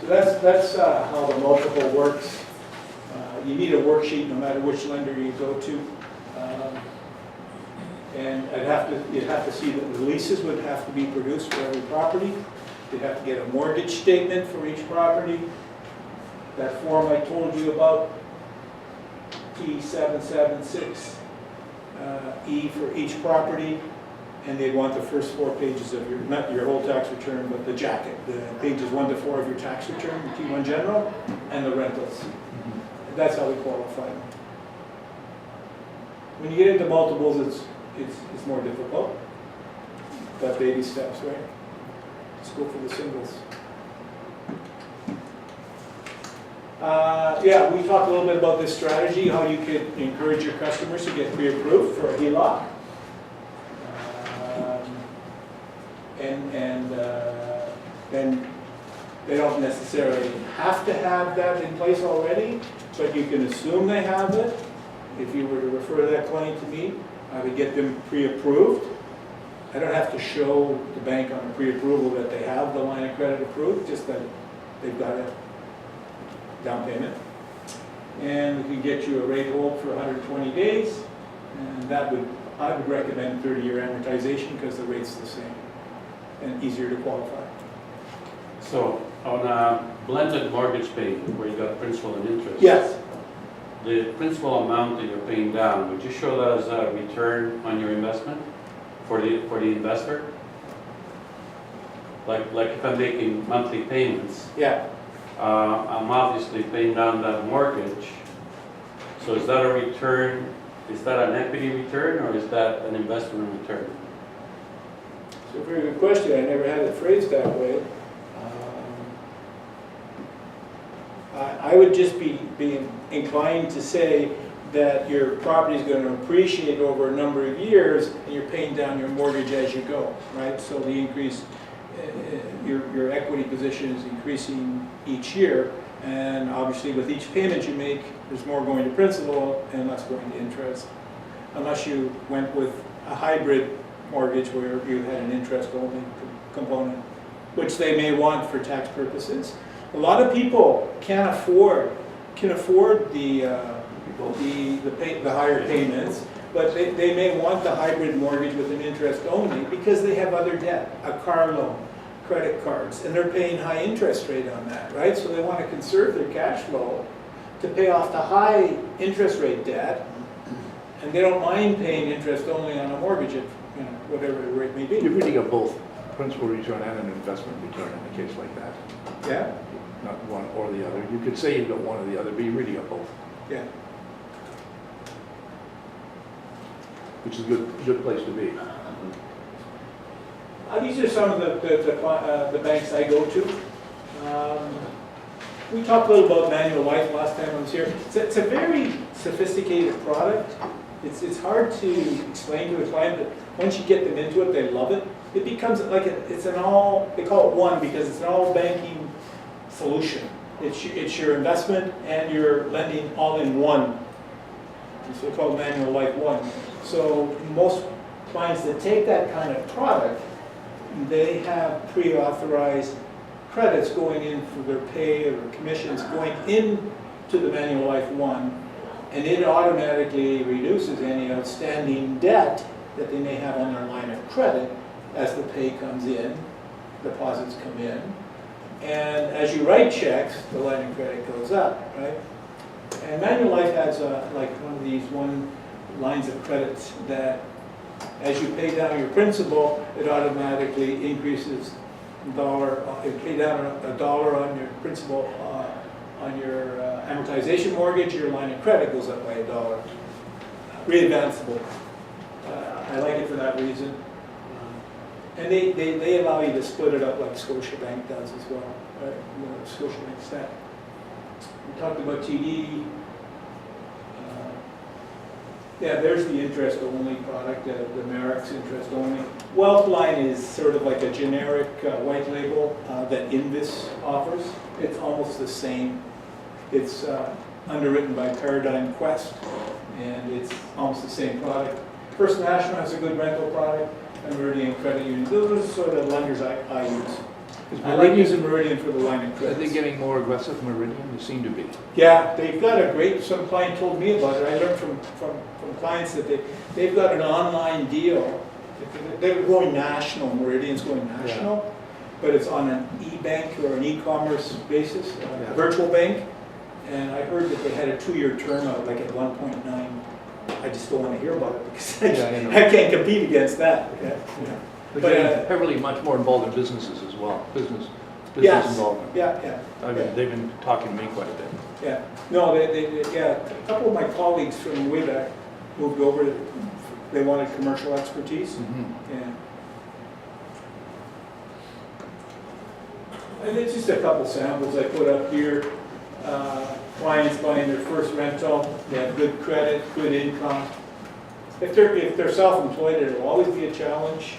A: So that's how the multiple works. You need a worksheet no matter which lender you go to. And you'd have to see that the leases would have to be produced for every property. You'd have to get a mortgage statement for each property. That form I told you about, T776, E for each property. And they'd want the first 4 pages of your, not your whole tax return, but the jacket, the pages 1 to 4 of your tax return, T1 general, and the rentals. That's how we qualify them. When you get into multiples, it's more difficult, but baby steps, right? Let's go for the singles. Yeah, we talked a little bit about this strategy, how you could encourage your customers to get pre-approved for a HELOC. Then they don't necessarily have to have that in place already, but you can assume they have it. If you were to refer that client to me, I would get them pre-approved. I don't have to show the bank on a pre-approval that they have the line of credit approved, just that they've got a down payment. And we can get you a rate hold for 120 days, and I would recommend 30-year amortization because the rate's the same and easier to qualify.
D: So on a blended mortgage payment where you got principal and interest.
A: Yes.
D: The principal amount that you're paying down, would you show that as a return on your investment for the investor? Like if I'm making monthly payments,
A: Yeah.
D: I'm obviously paying down that mortgage. So is that a return? Is that an equity return or is that an investment return?
A: It's a very good question. I never had it phrased that way. I would just be inclined to say that your property is going to appreciate over a number of years and you're paying down your mortgage as you go, right? So the increase, your equity position is increasing each year, and obviously with each payment you make, there's more going to principal and less going to interest. Unless you went with a hybrid mortgage where you had an interest-only component, which they may want for tax purposes. A lot of people can afford the higher payments, but they may want the hybrid mortgage with an interest only because they have other debt, a car loan, credit cards, and they're paying high interest rate on that, right? So they want to conserve their cash flow to pay off the high interest rate debt, and they don't mind paying interest only on a mortgage at whatever the rate may be.
F: You really got both principal return and an investment return in a case like that.
A: Yeah,
F: Not one or the other. You could say you got one or the other, but you really got both,
A: yeah.
F: which is a good place to be.
A: These are some of the banks I go to. We talked a little about Manualized last time I was here. It's a very sophisticated product. It's hard to explain to a client, but once you get them into it, they love it. It becomes like it's an all, they call it one because it's an all banking solution. It's your investment and your lending all in one. It's so called Manualized One. So most clients that take that kind of product, they have pre-authorized credits going in for their pay or commissions going into the Manualized One, and it automatically reduces any outstanding debt that they may have on their line of credit as the pay comes in, deposits come in, and as you write checks, the line of credit goes up, right? And Manualized has like one of these lines of credits that as you pay down your principal, it automatically increases you pay down $1 on your principal, on your amortization mortgage, your line of credit goes up by $1. Readvanceable. I like it for that reason. And they allow you to split it up like Scotiabank does as well, right? Scotiabank stat. We talked about TD. Yeah, there's the interest-only product, the Merrick's interest-only. Wealthline is sort of like a generic white label that Invis offers. It's almost the same. It's underwritten by Paradigm Quest, and it's almost the same product. First National has a good rental product, and Meridian Credit Union. Those are sort of lenders I use. I like using Meridian for the line of credit.
F: Are they getting more aggressive, Meridian? They seem to be.
A: Yeah, they've got a great, some client told me about it. I learned from clients that they've got an online deal. They're going national, Meridian's going national, but it's on an e-bank or an e-commerce basis, a virtual bank. And I heard that they had a 2-year term out, like at 1.9. I just don't want to hear about it because I can't compete against that. Okay? Yeah.
F: But heavily much more involved in businesses as well, business
A: Yes.
F: involvement.
A: Yeah.
F: They've been talking to me quite a bit.
A: Yeah. No, a couple of my colleagues from way back moved over. They wanted commercial expertise. Yeah. And it's just a couple samples I put up here. Clients buying their first rental, they have good credit, good income. If they're self-employed, it'll always be a challenge.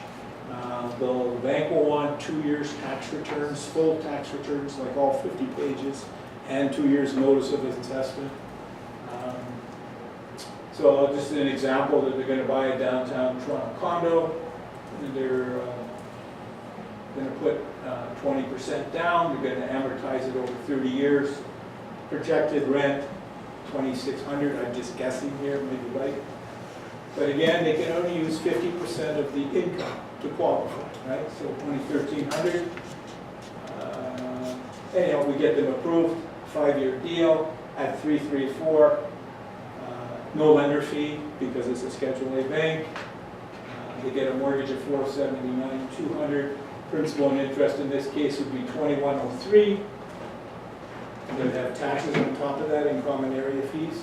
A: The bank will want 2 years tax returns, full tax returns, like all 50 pages, and 2 years notice of assessment. So just an example that they're going to buy a downtown Toronto condo, and they're going to put 20% down, they're going to amortize it over 30 years. Projected rent, $2,600, I'm just guessing here, maybe right. But again, they can only use 50% of the income to qualify, right? So $2,300. Anyhow, we get them approved, 5-year deal at 334. No lender fee because it's a Schedule A bank. They get a mortgage of $479,200. Principal and interest in this case would be $2,103. They'd have taxes on top of that in common area fees.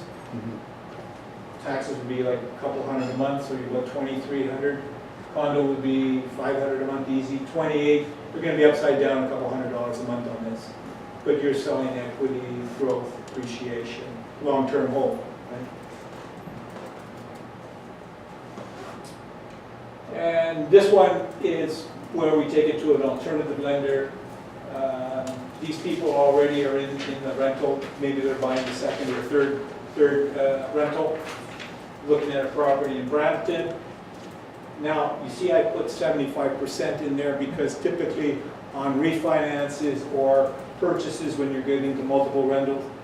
A: Taxes would be like a couple hundred a month, so you've got $2,300. Condo would be $500 a month easy, $28. You're going to be upside down a couple $100 a month on this. But you're selling equity, growth, appreciation, long-term hold. Right? And this one is where we take it to an alternative lender. These people already are in the rental. Maybe they're buying the second or third rental. Looking at a property in Brampton. Now, you see I put 75% in there because typically on refinances or purchases when you're getting into multiple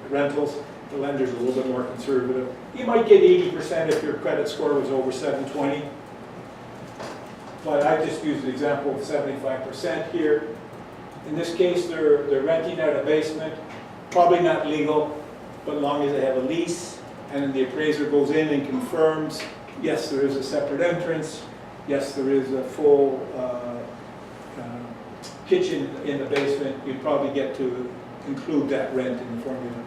A: rentals, the lender's a little bit more conservative. You might get 80% if your credit score was over 720. But I just used the example of 75% here. In this case, they're renting out a basement, probably not legal, but as long as they have a lease, and then the appraiser goes in and confirms, yes, there is a separate entrance, yes, there is a full kitchen in the basement, you'd probably get to include that rent in the formula.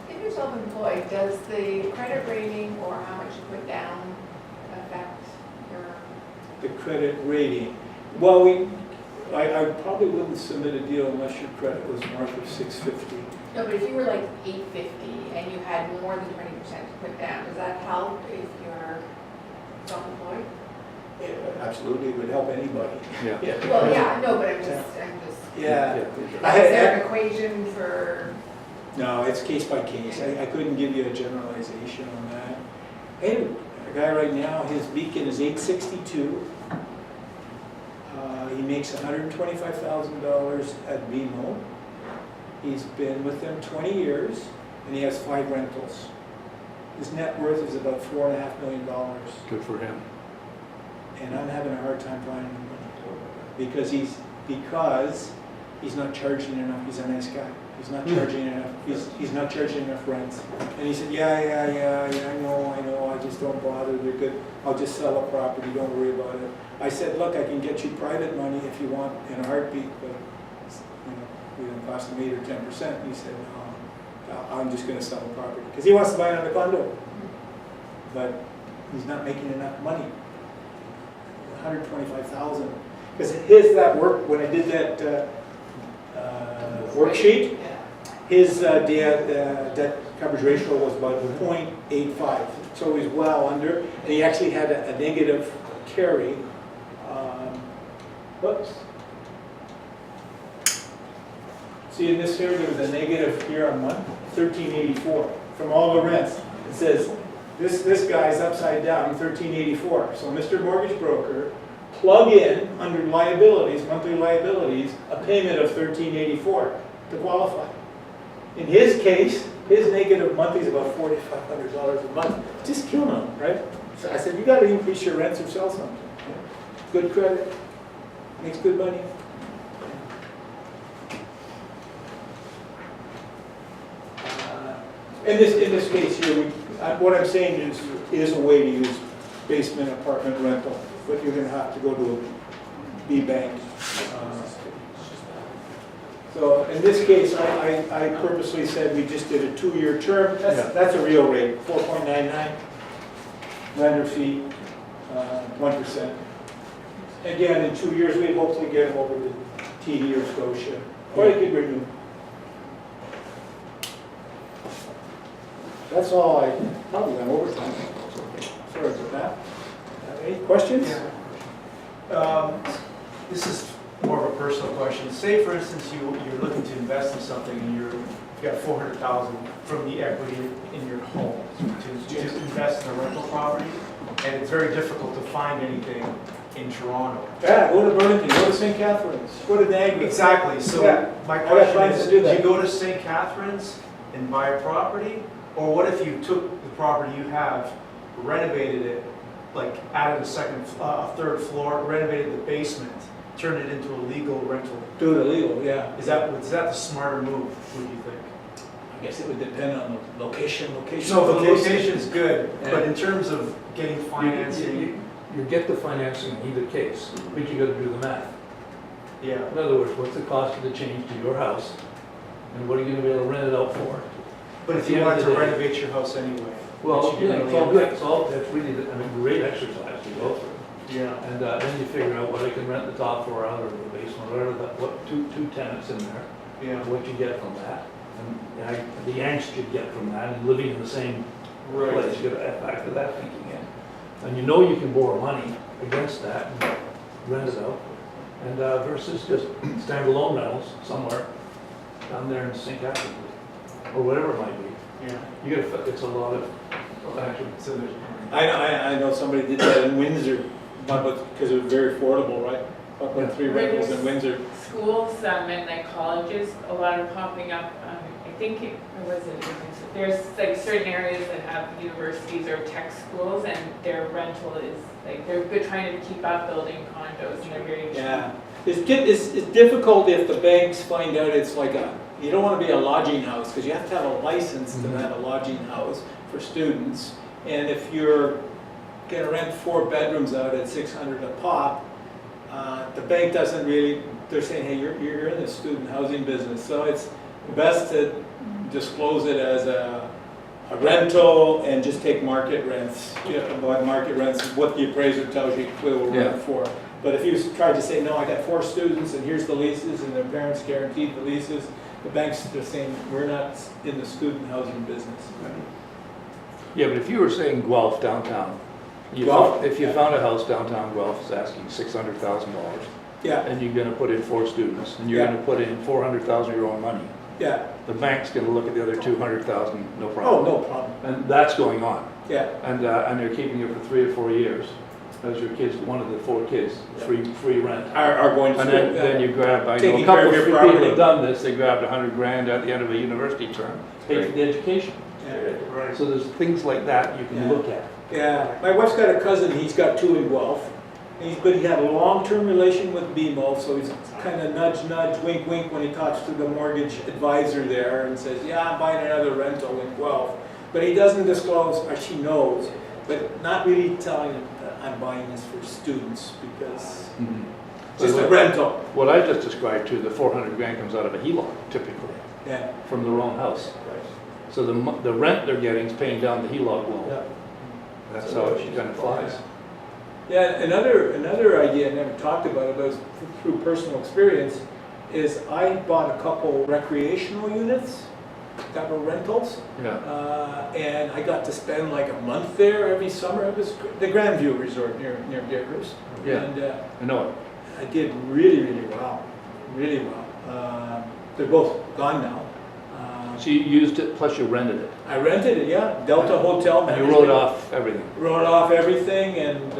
I: If you're self-employed, does the credit rating or how much you put down affect your?
A: The credit rating, well, I probably wouldn't submit a deal unless your credit was north of 650.
I: No, but if you were like 850 and you had more than 20% to put down, does that help if you're self-employed?
A: It absolutely would help anybody.
F: Yeah.
I: Well, yeah, no, but I'm just,
A: Yeah.
I: is there an equation for?
A: No, it's case by case. I couldn't give you a generalization on that. Hey, a guy right now, his beacon is 862. He makes $125,000 at BMO. He's been with them 20 years, and he has 5 rentals. His net worth is about $4.5 million.
F: Good for him.
A: And I'm having a hard time finding him money because he's not charging enough. He's a nice guy. He's not charging enough. He's not charging enough rents. And he said, yeah, I know. I just don't bother. They're good. I'll just sell a property. Don't worry about it. I said, look, I can get you private money if you want in a heartbeat, but we don't cost him 8 or 10%. And he said, no, I'm just going to sell a property because he wants to buy another condo, but he's not making enough money. 125,000 because that work when I did that worksheet, his debt coverage ratio was about 0.85, so he's well under, and he actually had a negative carry. Whoops. See in this here, there was a negative here on month 1384 from all the rents. It says this guy's upside down 1384. So Mr. Mortgage Broker, plug in under liabilities, monthly liabilities, a payment of 1384 to qualify. In his case, his negative monthly is about $4,500 a month. Just killing him, right? So I said, you got to increase your rents or sell something. Good credit, makes good money. In this case here, what I'm saying is a way to use basement apartment rental, but you're going to have to go to a B bank. So in this case, I purposely said we just did a 2-year term. That's a real rate, 4.99. Lender fee, 1%. Again, in 2 years, we hopefully get them over to TD or Scotia. Or it could renew. That's all I probably went over time. Sorry about that. Any questions?
J: This is more of a personal question. Say, for instance, you're looking to invest in something and you've got $400,000 from the equity in your home to invest in a rental property, and it's very difficult to find anything in Toronto.
A: Yeah, go to Burlington, go to St. Catharines, go to Niagara.
J: Exactly. So my question is, do you go to St. Catharines and buy a property, or what if you took the property you have, renovated it, like added a third floor, renovated the basement, turned it into a legal rental?
A: Do it illegal, yeah.
J: Is that the smarter move, would you think?
A: I guess it would depend on the location.
J: So the location's good, but in terms of getting financing.
F: You get the financing in either case, but you gotta do the math.
J: Yeah.
F: In other words, what's the cost of the change to your house? And what are you gonna be able to rent it out for?
J: But if you wanted to renovate your house anyway.
F: Well,
J: which you can
F: it's all
J: only-
F: good, that's really, great exercise to go through.
J: Yeah.
F: And then you figure out what I can rent the top floor out or the basement, whatever, what two tenants in there,
J: Yeah.
F: what you get from that. And the angst you get from that and living in the same place, you gotta factor that thinking in. And you know you can borrow money against that and rent it out. And versus just standalone rentals somewhere down there in St. Catharines or whatever it might be.
J: Yeah.
F: You gotta, it's a lot of action.
J: So there's.
A: I know somebody did that in Windsor, because it was very affordable, right? Up on 3 rentals in Windsor.
E: Schools and like colleges, a lot are popping up. I think there's like certain areas that have universities or tech schools, and their rental is like they're good trying to keep up building condos, and they're very cheap.
A: Yeah, it's difficult if the banks find out it's like you don't want to be a lodging house because you have to have a license to have a lodging house for students, and if you're going to rent 4 bedrooms out at $600 a pop, the bank doesn't really, they're saying, hey, you're in the student housing business, so it's best to disclose it as a rental and just take market rents, about market rents, what the appraiser tells you it will
F: Yeah.
A: rent for. But if you tried to say, no, I got 4 students and here's the leases and their parents guaranteed the leases, the banks are saying, we're not in the student housing business.
F: Yeah, but if you were saying Guelph downtown,
A: Guelph?
F: if you
A: Yeah.
F: found a house downtown Guelph is asking $600,000,
A: Yeah,
F: and you're gonna put in 4 students, and you're
A: Yeah.
F: gonna put in 400,000 of your own money,
A: yeah.
F: the bank's gonna look at the other 200,000, no
A: Oh,
F: problem.
A: no problem.
F: And that's going on,
A: Yeah,
F: and they're keeping it for 3 or 4 years, as your kids, one of the 4 kids, free rent.
A: are going to
F: And
A: school.
F: then you grab, I know
A: Taking
F: a
A: care
F: couple
A: of
F: of
A: your
F: people
A: property.
F: have done this, they grabbed $100,000 at the end of a university term, paid for the education.
A: Yeah.
J: Right.
F: So there's things like that you can
A: Yeah.
F: look at.
A: Yeah, my wife's got a cousin, he's got 2 in Guelph. But he had a long-term relation with BMO, so he's kind of nudge, wink, wink when he talks to the mortgage advisor there and says, yeah, I'm buying another rental in Guelph. But he doesn't disclose, or she knows, but not really telling him that I'm buying this for students because it's just a rental.
F: What I just described to, the $400,000 comes out of a HELOC typically,
A: Yeah.
F: from their own house. So the rent they're getting is paying down the HELOC loan.
A: Yeah.
F: That's how it kind of flies.
A: Yeah, another idea I never talked about, but it was through personal experience, is I bought a couple recreational units that were rentals.
F: Yeah.
A: And I got to spend like a month there every summer. It was the Grandview Resort near Givers.
F: Yeah.
A: And
F: I know it.
A: I did really well, really well. They're both gone now.
F: So you used it, plus you rented it.
A: I rented it, yeah, Delta Hotel
F: And you
A: Management.
F: wrote off everything.
A: Wrote off everything, and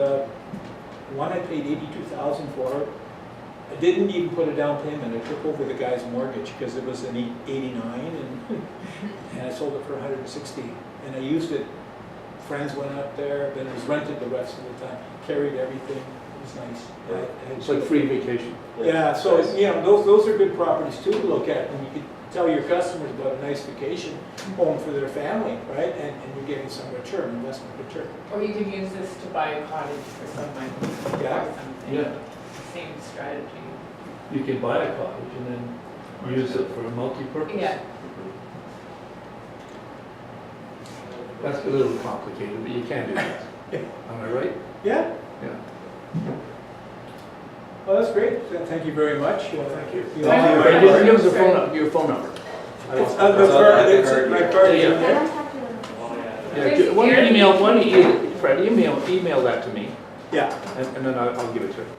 A: one I paid $82,000 for. I didn't even put a down payment. I took over the guy's mortgage because it was an '89, and I sold it for $160. And I used it. Friends went out there, but it was rented the rest of the time. Carried everything. It was nice. I had
F: It's like free vacation.
A: Yeah, so those are good properties too to look at, and you could tell your customers about a nice vacation home for their family, right? And you're getting some return, investment return.
E: Or you could use this to buy a cottage for some money
A: Yeah.
E: or something.
F: Yeah.
E: Same strategy.
F: You can buy a cottage and then use it for a multi-purpose.
E: Yeah.
F: That's a little complicated, but you can do that. Am I right?
A: Yeah,
F: Yeah.
A: well, that's great. Thank you very much. Well, thank you.
F: Right, just give us your phone number.
A: It's my card.
F: Yeah.
H: I don't have to.
F: Yeah, Fred, email that to me,
A: Yeah,
F: and then I'll give it to you.